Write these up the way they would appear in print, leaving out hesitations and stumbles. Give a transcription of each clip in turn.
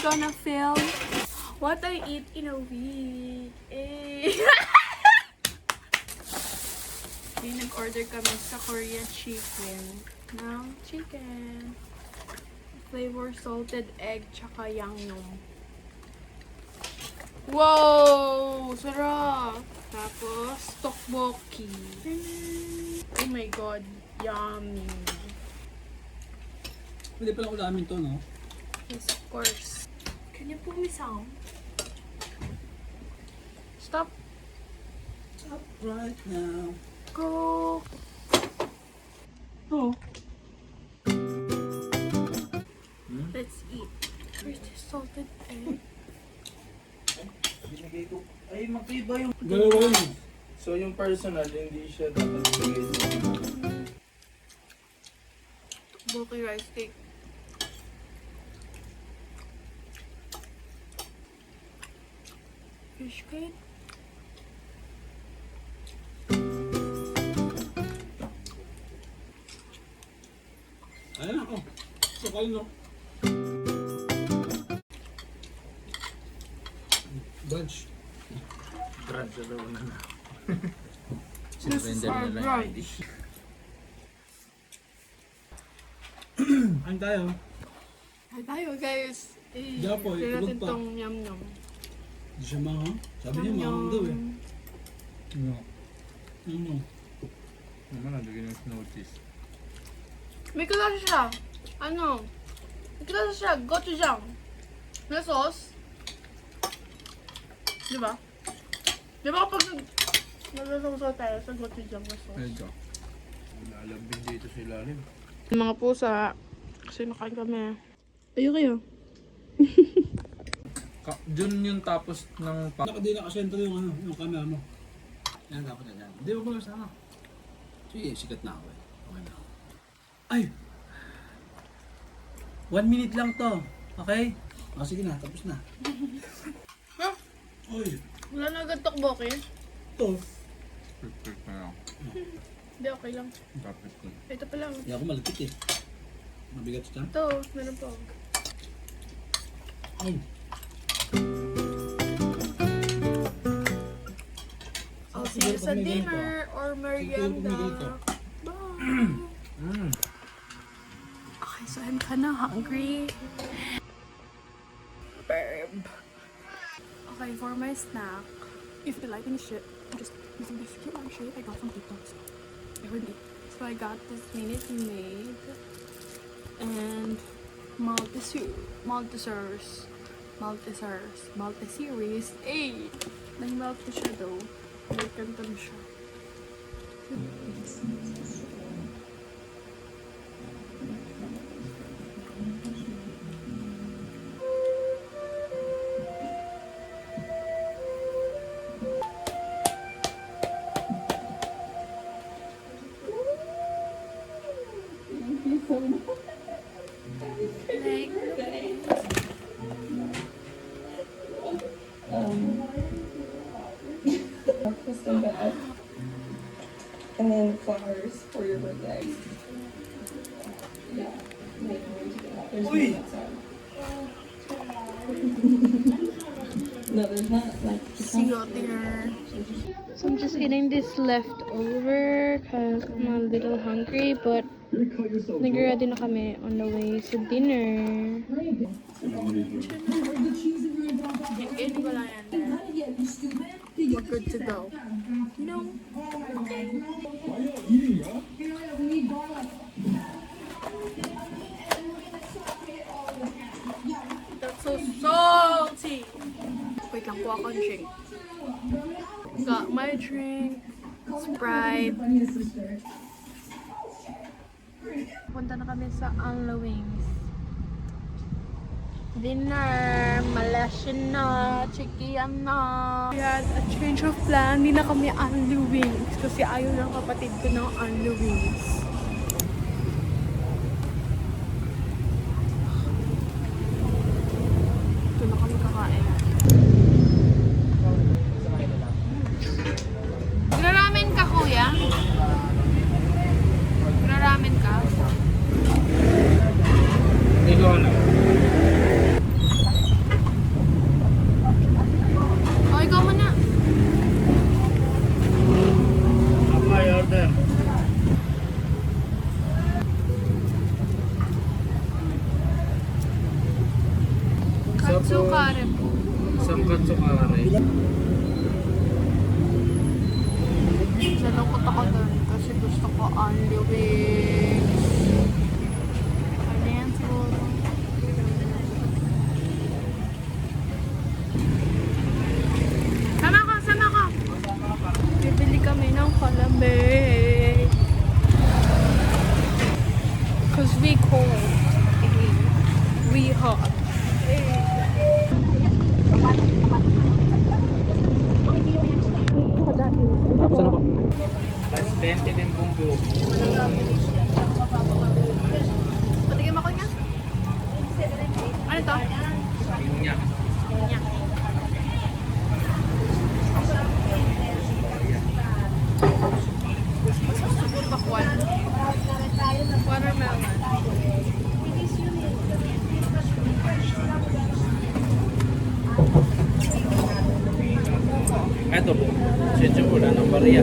gonna film what I eat in a week. Eh. Nag-order kami sa Korean chicken. Ng chicken. Flavor salted egg tsaka yangnyeom. Wow! Sarap! Tapos, tteokbokki. Oh my god. Yummy. Pwede pala ulamin to, no? Yes, of course. Can you pull me some? Stop. Stop right now. Go. Oh. Let's eat. Where's the salted egg? Binigay ko. Ay, magkaiba yung... Dalawa yun. So, yung personal, hindi siya dapat bigay sa... Bulky rice cake. Fish cake. Ayan ako. Sakal, no? Bunch. Brand sa daw na na. This is our brunch. Ano tayo? Ay tayo guys. Eh, Japoy, try natin tulog pa. tong yum-yum. Hindi siya mahang. Sabi niya mahang daw eh. No. Ano? Naman, nabigyan yung notice. May klase siya. Ano? May klase siya. Gochujang. May sauce. Diba? Diba kapag nagsasaw tayo sa gochujang na sauce? Medyo. Lalabing dito sa ilalim. Yung mga pusa. Kasi nakain kami. Ayun kayo. Dun yung tapos ng... Hindi nakasentro yung ano, yung camera mo. Yan dapat na yan. Hindi mo ba sana? Sige, sikat na ako eh. Okay na ako. Ay! 1 minute lang to. Okay? Ah, sige na, tapos na. Ha? Uy! Wala na agad tokboki? Ito. Perfect na lang. Hindi, okay lang. Tapos ko. Ito pa lang. Hindi ako malapit eh. Mabigat siya. Ito, meron pa. Ay! I'll see you sa dinner or merienda. Bye! Okay, so I'm kinda hungry. Babe. Okay, for my snack, if you like any shit, just using this cute shit I got from TikTok. So, I heard it. So I got this Minute Maid and Multi-series 8. Nang-melt ko siya daw. May kantan siya. Like, Custom bed. And then flowers for your birthday. Yeah. There's one outside. No, there's not like see you there. So I'm just eating this leftover because I'm a little hungry, but nag-ready na kami on the way to dinner. Again, wala yan. We're good to go. You know? That's so salty! Wait lang, kuha ko ang drink. Got my drink, Sprite. Punta na kami sa Anglo Wings. Dinner, Malaysian na, chikian na. We had a change of plan. Hindi na kami Anglo Wings kasi ayaw ng kapatid ko ng Anglo Wings. Ito na kami kakain. Gra-ramen ka, kuya? Gra-ramen ka? Ikaw na. Katsukare po. Isang katsukare. Nalungkot ako doon kasi gusto ko only wings. Ayan siguro. Sama ko, sama ko. Bibili kami ng palamig. Cause we cold. We hot. Tapos ano po? Plus 20 din pong buo. Patigim ako niya. Ano to? Yung niya. Niya. Pakwan. Watermelon. Ito po. Sensyo po na ng bariya.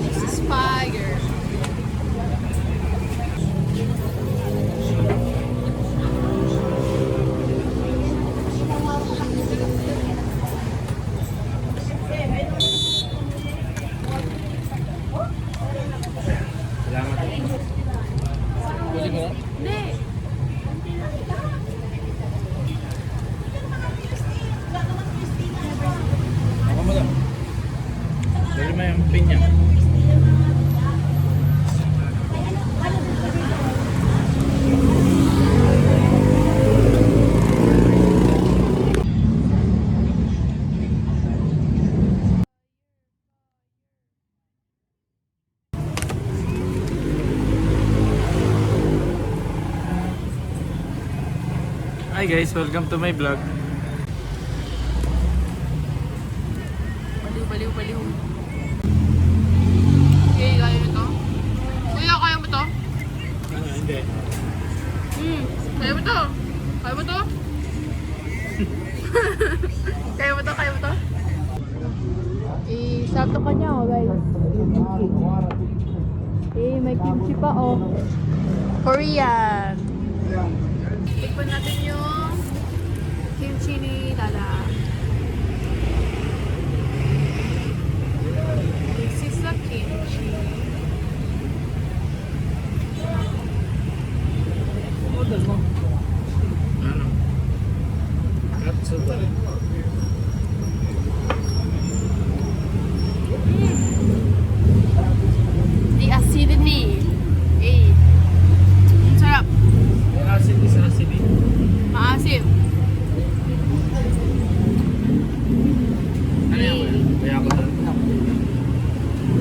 This is fire. Salamat. Pwede ko na? Hindi. Ako mo lang. Dali mo yung pinya. Hi guys, welcome to my vlog. Baliw, baliw, baliw. Okay, kaya mo to? Kuya, kaya mo to? Ano, hindi. Kaya mo to? Kaya mo to? Kaya mo to? Kaya mo to? Sato ka niya, oh guys. May kimchi pa, oh. Korean. Tikman natin yung kimchi ni Lala. This is the kimchi. Ano? Katsuba. The acidity. Ang sarap. Acid is acid. Maasim. Ano yan? Kaya ko doon.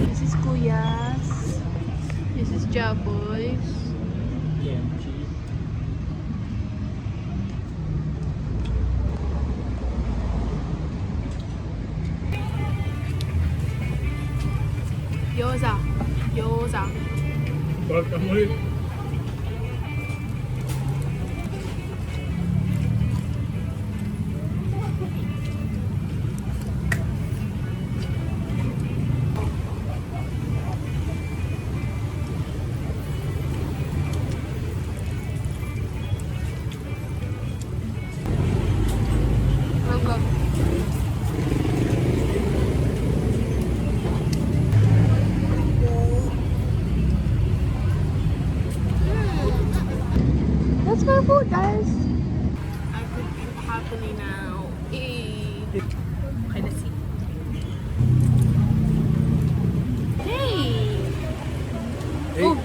This is Kuyas. This is Jaboys. Kimchi. Gyoza. Gyoza. Huwag ka muli. Welcome. That's my food, guys. I could eat happily now. Okay, let's see. Hey! Hey. Oh!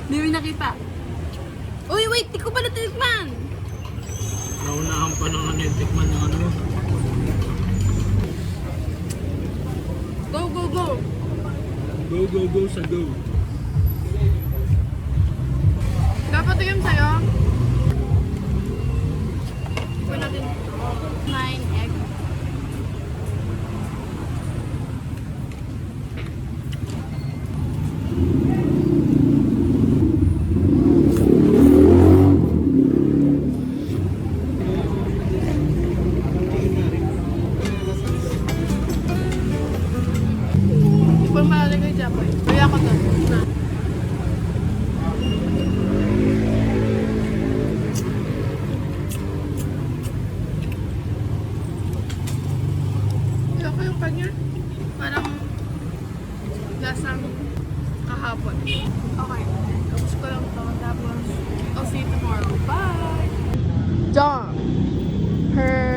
Hindi mo nakita. Uy, wait! Di ko pala tinikman! Naunahan pa ng ano yung tikman ng ano. Go, go, go! Go, go, go sa go. Dapat yung sa'yo. Ipon natin 9 egg. Ipon Sobrang malalim kay Japoy. Kaya ako doon. Na. Kaya ko yung kanya. Parang lasang kahapon. Okay. Tapos ko lang to. Tapos, I'll see you tomorrow. Bye! John! Her...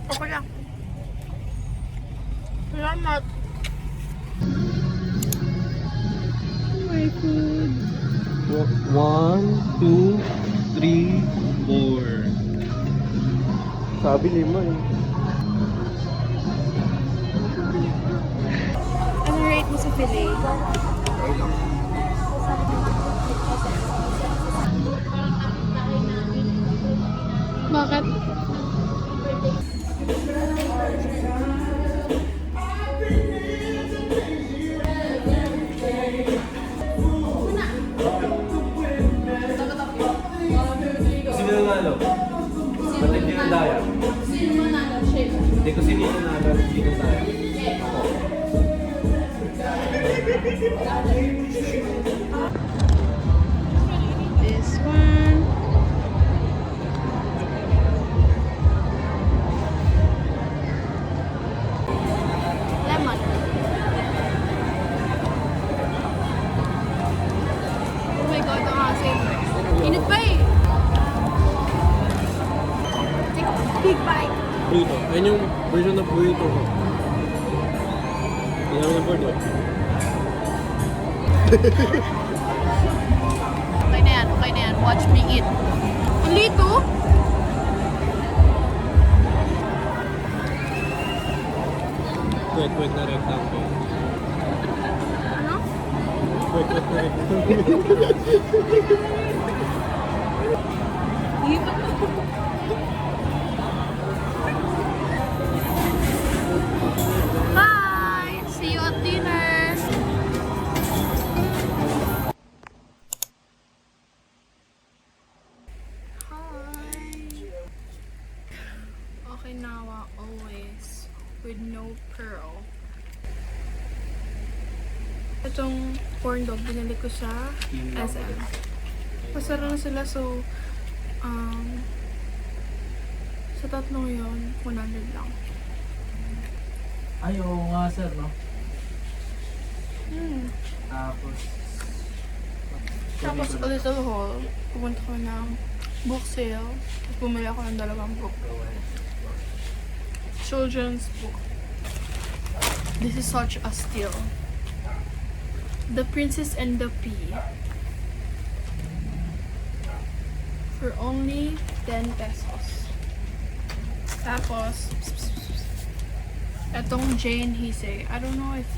Okay lang. Salamat. My food. 1, 2, 3, 4. Sabi 5 eh. Ano rate mo sa fillet? Bakit? Sino nanalo? Ba't hindi na daya? Hindi ko sino nanalo, hindi ko daya. Ako. This one. Lemon. Oh my god, ang asin. Init pa eh. Take a big bite. Burrito. Ayun yung version ng burrito ko. Yan ang board oh. Okay na yan, okay na yan. Watch me eat. Ang lito. Kwek-kwek na rectangle. Ano? Kwek-kwek na rectangle. Bye! See you at dinner! Hi! Okinawa always with no pearl. Itong corn dog, binili ko sa SM. Pasara na sila, so sa tatlong yun, 100 lang. Ay, oo nga sir, no? Tapos a little haul, pumunta ko ng book sale. Tapos bumili ako ng 2 book. Children's book. This is such a steal. The Princess and the Pea. For only 10 pesos. Tapos, etong Jane Heisei. I don't know if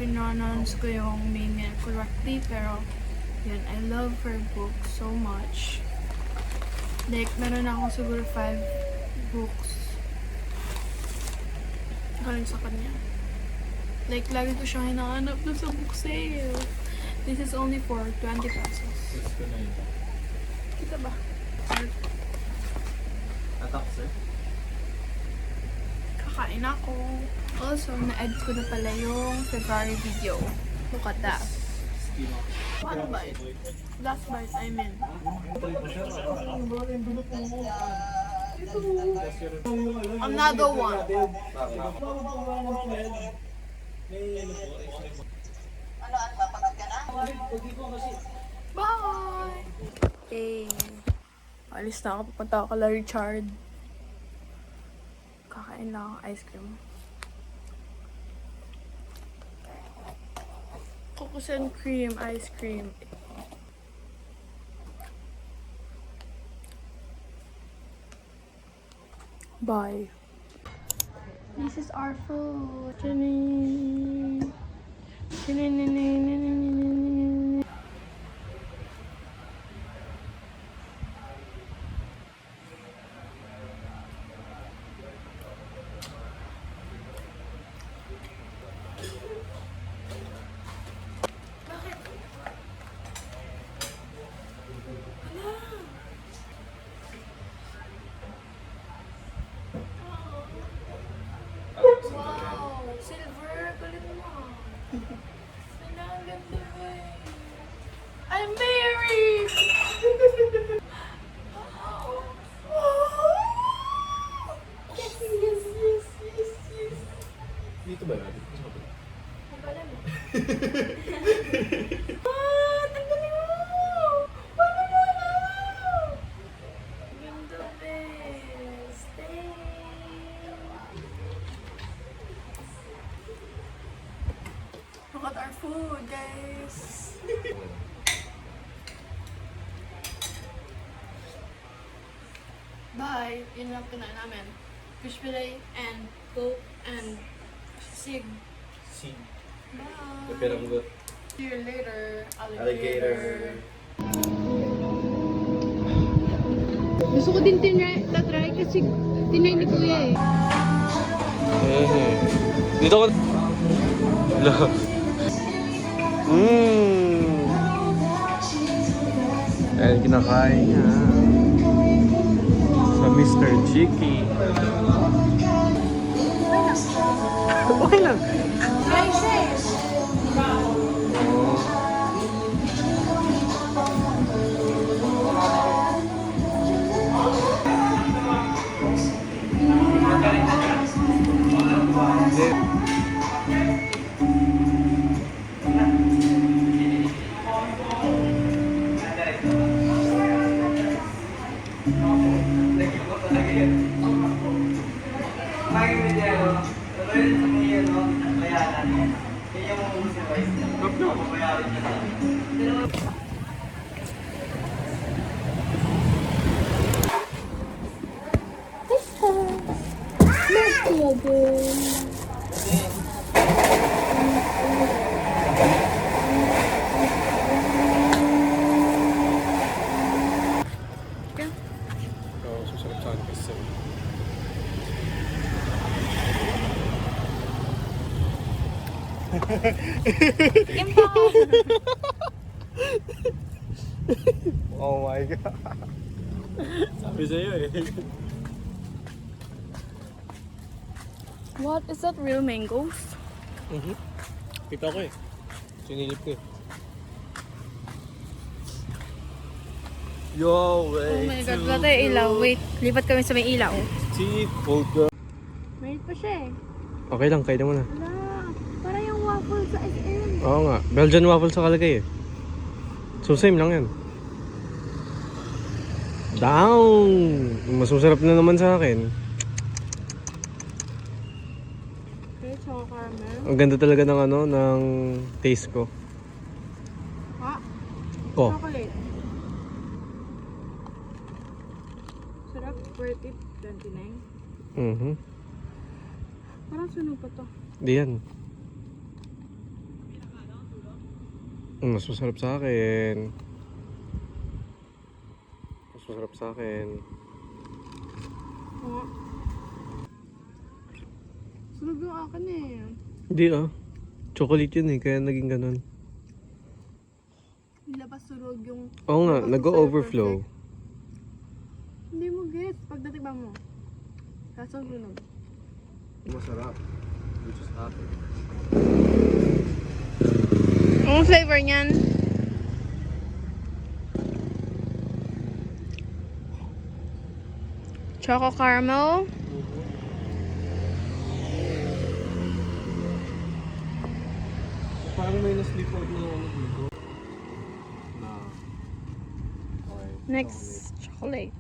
pinonounce ko yung name niya correctly, pero yun, I love her book so much. Like, meron ako siguro 5 books galing sa kanya. Like, lagi ko siyang hinahanap na sa book sale. This is only for 20 pesos. Kita ba? Tatak sir? Kakain ako. Also, na-edit ko na pala yung February video. Look at that. One bite. Last bite, I mean. Another one. Bye! Okay. Alis na ako. Pupunta ako kala Richard. Kakain lang ako ice cream. Cookies and cream ice cream. Bye. This is our food. guys. Bye. Yun lang kinain namin. Fish fillet and coke and sig. Si. Bye. Peranggot. See you later, Alligator. Gusto ko din tatry kasi tinry ni Kuya eh. Dito ko. Hello. Dahil kinakain niya. Sa Mr. Cheeky. Okay lang. Oo, susarap sa akin kasi. Oh my God. Sabi sa'yo eh. What? Is that real mangoes? Kita ko eh. Sinilip ko eh. Yo, Oh wait. my God, wala tayo ilaw. Wait, lipat kami sa may ilaw. Cheap polka. Mayroon pa siya eh. Okay lang, kainin mo na. Wala. Para yung waffle sa SM. Oo nga. Belgian waffle sa kalagay eh. So same lang yan. Down! Mas masarap na naman sa akin. Okay, choco caramel. Ang ganda talaga ng ano, ng taste ko. Ha? Oh. Chocolate. Sarap. Worth it. 29. Parang sunog pa to. Di yan. Mas masarap sa akin. Mas masarap sa akin. Oo. Sunog yung akin eh. Hindi ah. Chocolate yun eh, kaya naging ganun. Nilabas sunog yung... Oo nga, Nilabas nag-overflow. perfect. Hindi mo get. Pagdating ba mo? Kaso sunog. Masarap. Which is akin. Anong flavor niyan? Choco caramel. Parang may na-slip out na ano dito. Na. Okay. Next, chocolate.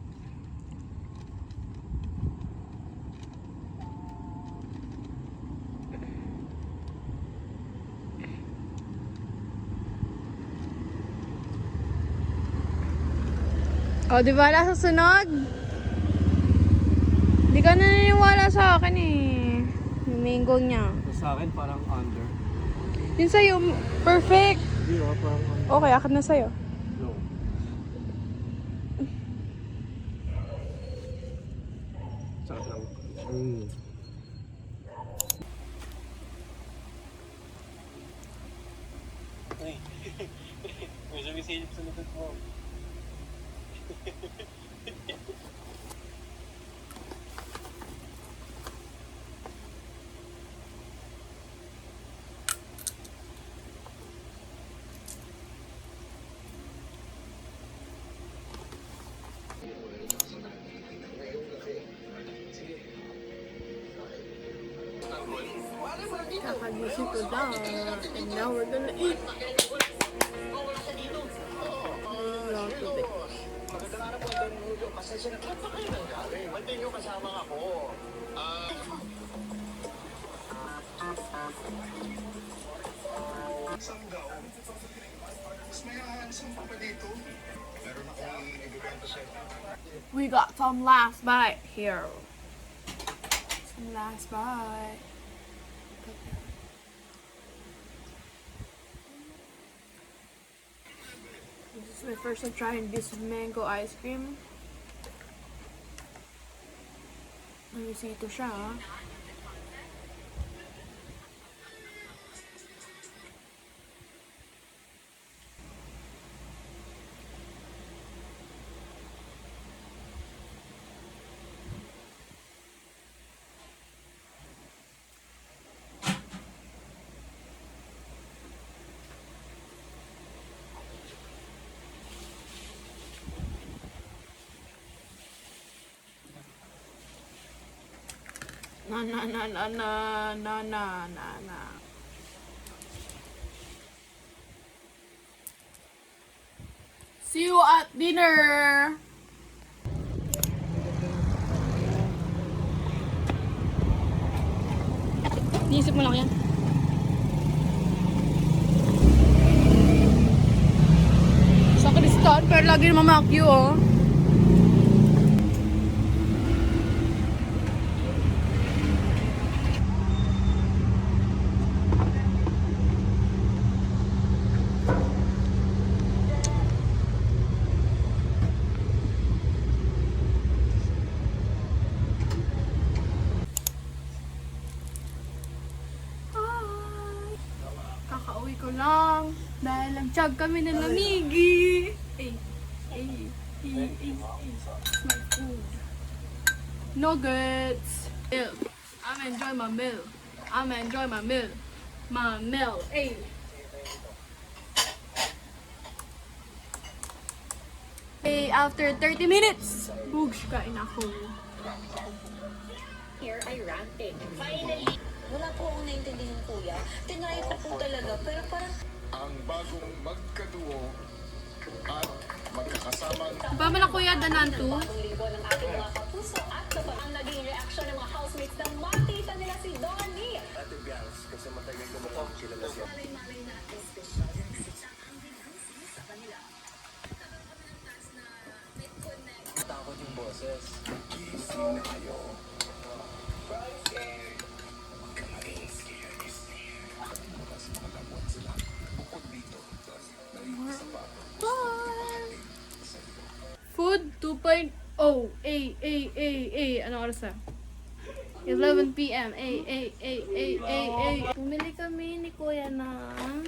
Oh, di ba wala sa sunog? Di ka naniniwala sa akin eh. Yung mango niya. Sa akin parang under. Yun sa'yo, perfect. Hindi ah, parang under. Okay, akin na sa'yo. No. Sarap lang. Ay. May sumisilip sa likod mo. Kakagising ko lang. And now we're gonna eat. Long tubig. Isang daw, mas may handsome pa dito. Meron akong ibibenta sa'yo. We got some last bite here. Some last bite. This is my first time trying this mango ice cream. Ayusito siya. Na na na na na na na na na. See you at dinner. Niisip mo lang yan. Sa Kristal, pero lagi naman makyu, oh. Kakauwi ko lang dahil nag-chug kami ng lamigi. My food. Nuggets. Milk. I'm enjoy my milk. I'm enjoy my milk. My milk. After 30 minutes, bugs kain ako. Here ay ranting. Finally! Wala po akong naintindihan, kuya. Tinry ko po talaga, pero parang... Ang bagong magkaduo at magkakasama Ba man ako kuya dananto? Bagong libo ng ating mga kapuso at kapag ang naging reaksyon ng mga housemates na makita nila si Donnie. Ate Bians kasi matagal ko mo sila na siya. Malay natin special. Takot yung boses. Gising na kayo. Huwag ka maging scared. Bukas makalabot sila. Bukod dito, naiisa pa. Food 2.0. Ano oras na? 11 p.m. Bumili kami ni Kuya ng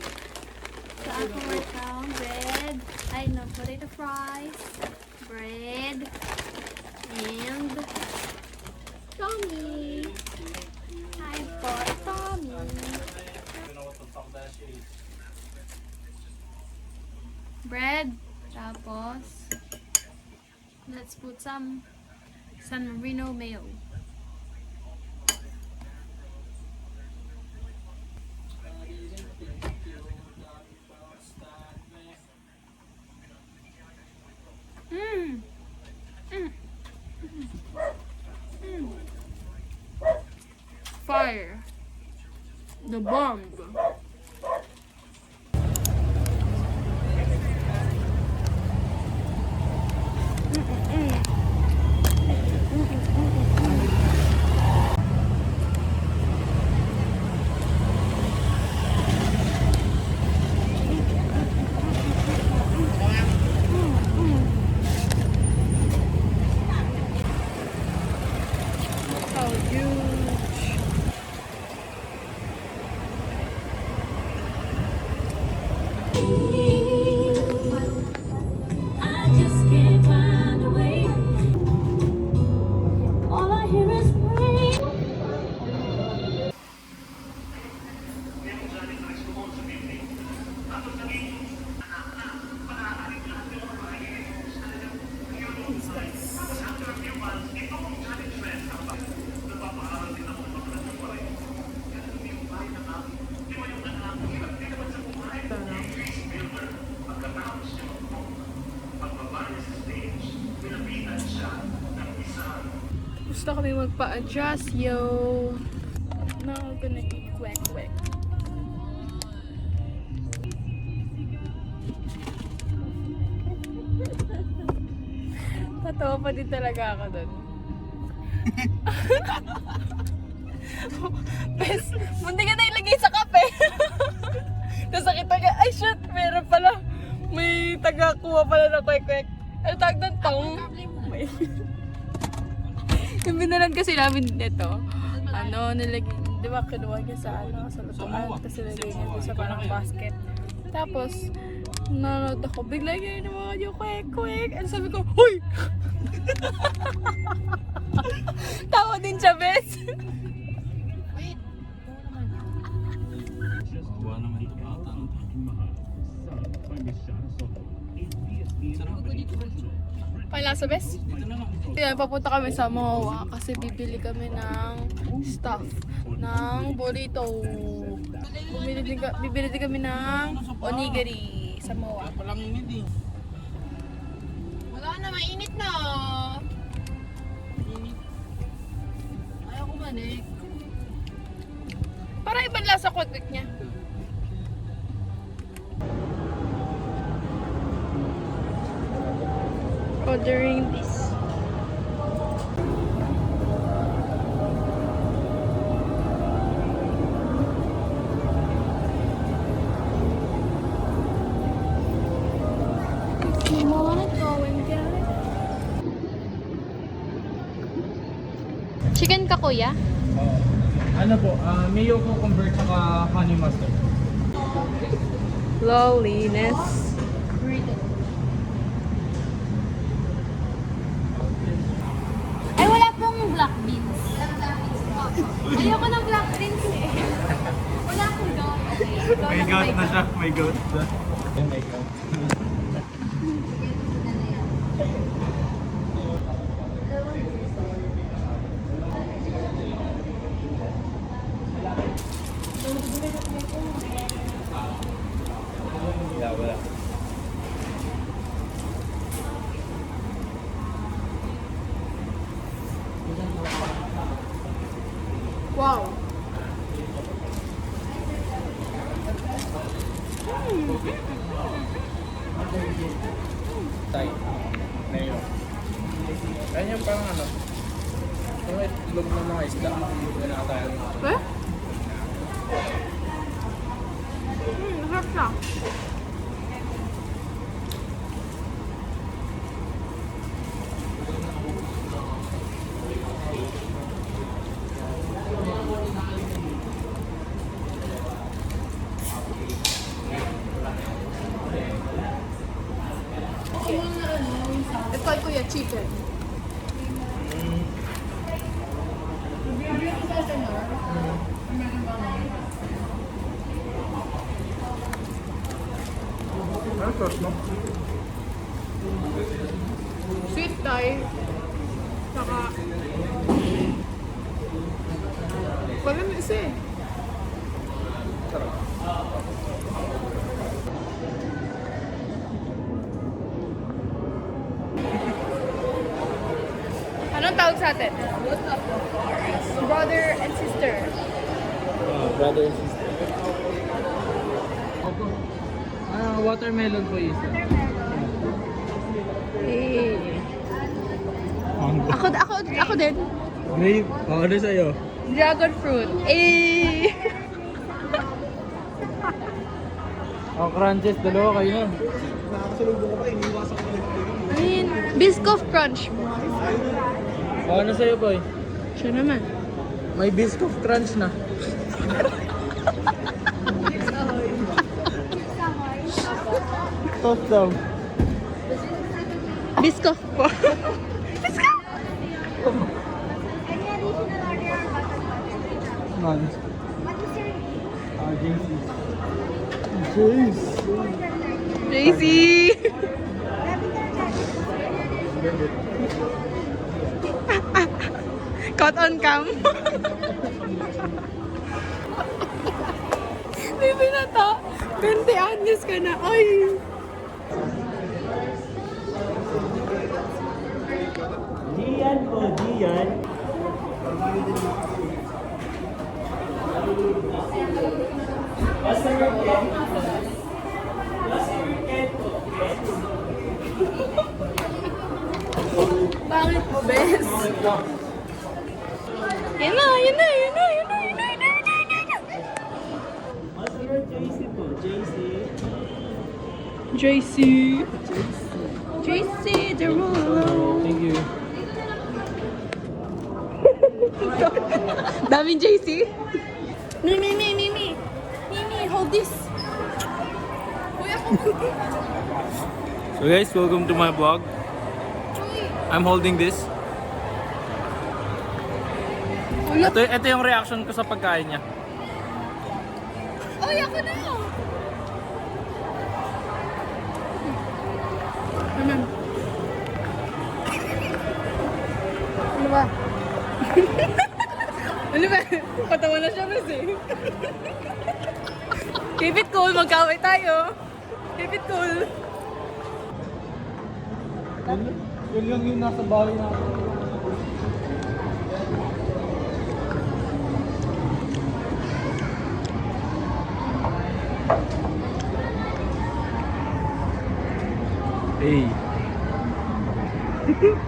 sa aking account bread. Ay, no, potato fries, bread, and Tommy. I bought Tommy. Bread, tapos let's put some San Marino mayo. Fire. The bomb. So huge. I just can't find a way. All I hear is rain. Gusto kami magpa-adjust, yo. Now I'm gonna eat quick. Natawa pa din talaga ako doon. Bes, munti ka na ilagay sa kape. Tapos nakita ka, ay shit, meron pala. May taga-kuha pala ng kwek-kwek. Ano tawag doon? Tong? May. Yung binalan kasi namin nito, nilagay, di ba kinuha niya sa sa lutuan, tapos nilagay niya doon sa parang basket. Tapos, nanonood ako, bigla niya yung mga yung kwek-kwek. And sabi ko, huy! Tawa din siya, bes. Kuha naman ito bata. Sarap. Pailasa, bes? Dito na lang. Kaya papunta kami sa Moa kasi bibili kami ng stuff ng burrito. Bibili din kami ng onigiri sa Moa. Walang init eh. Wala na, mainit na. Ayaw kumanik. Para ibang lasa kwek niya. Ordering this. You wanna go and get it? Chicken ka, kuya? Ano po? Mayo cucumber tsaka honey mustard. Loneliness. Ay, wala pong black beans. Ayoko ng black beans eh. Wala akong goat. May goat na siya. May goat na. May goat. Wala. Wow. Tay. Mayo. Ayan yung parang ano. Yung itlog ng mga isda. Yan nakatayo. Eh? Harap na. Ito ay kuya, chicken. Ano sauce mo? Sweet Thai. Saka... Wala na isa eh. Anong tawag sa atin? Brother and sister. Brother and sister. Opo. Watermelon po isa. Eh. Ako din. Grape. Ano sa'yo? Dragon fruit. Eh. Crunches, dalawa kayo na. Biscoff crunch. Ano sa'yo, boy? Siya naman. May Biscoff crunch na. Soft daw. Biscoff po. None. JC. JC. Caught on cam. Bibi na to. 20 anyos ka na. Ay. Diyan po, diyan. Bakit mo, bes? Yan na, yan na, yan na, yan na, yan na, yan na, yan na, yan na. JC. JC Derulo. Thank you. Daming JC. Mimi, Mimi, Mimi, hold this. Kuya ko. So guys, welcome to my vlog. I'm holding this. Ito yung reaction ko sa pagkain niya. Ay, ako na. Ano ba? Ano ba? Patawa na siya, Miss eh. Keep it cool, magkaway tayo. Keep it cool. Yun lang yung nasa bahay natin. Hey.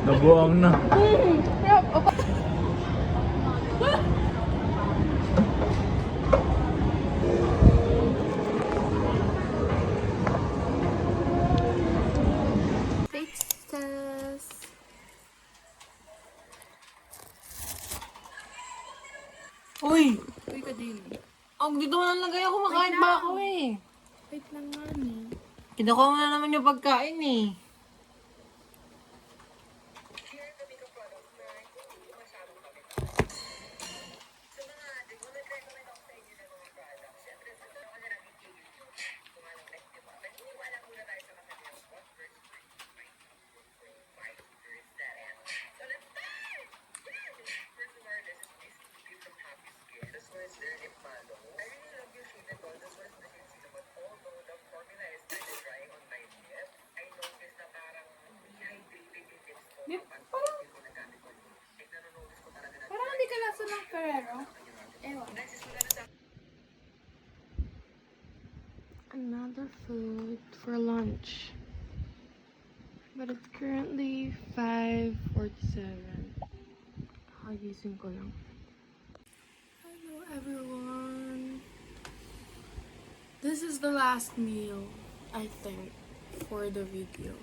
Nabuang na. Faces. Uy! Uy ka din. Ang dito mo lang kayo, kumakain ba ako eh? Wait lang nga ni. Kinukuha mo na naman yung pagkain eh. Parang hindi ka nasa ng Ferrero. Ewan. Another food for lunch. But it's currently 5:47. Hagising ko lang. Hello everyone. This is the last meal, I think, for the video.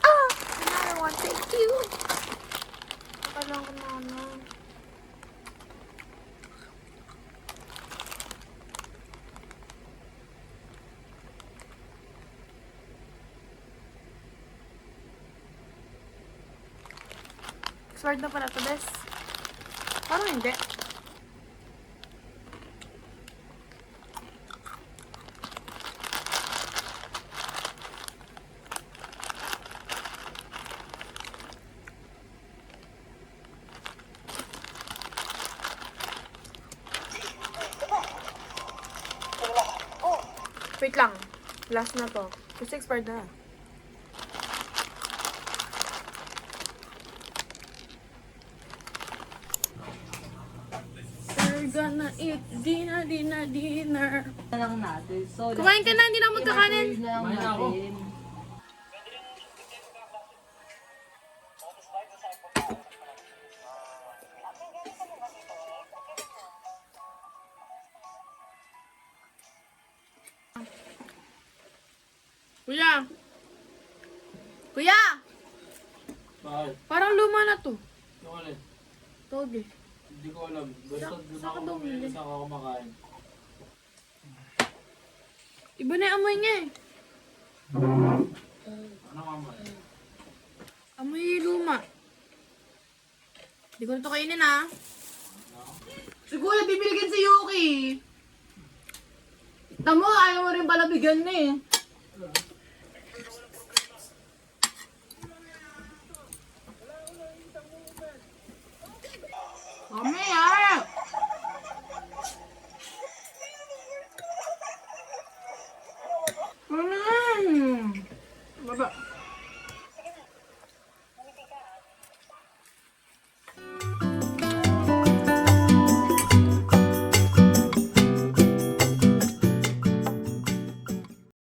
Another one, thank you. Palang ko na ano. Expired na pala to, bes. Parang hindi. Wait lang. Last na to. Kasi expired na. We're gonna eat dinner. Na lang natin. So, Kumain ka na, hindi na magkakanin. na lang natin. Kuya! Kuya! Bakit? Parang luma na to. Yung alin? Toge. Hindi ko alam. Basta doon saka daw bumili? saan ako kumakain. Iba na yung amoy niya eh. Ano mama? Amoy luma. Hindi ko na ito kainin ah. Si Kuya, bibiligan si Yuki. Tamo, ayaw mo rin pala bigyan na eh. Mami ah! Baba.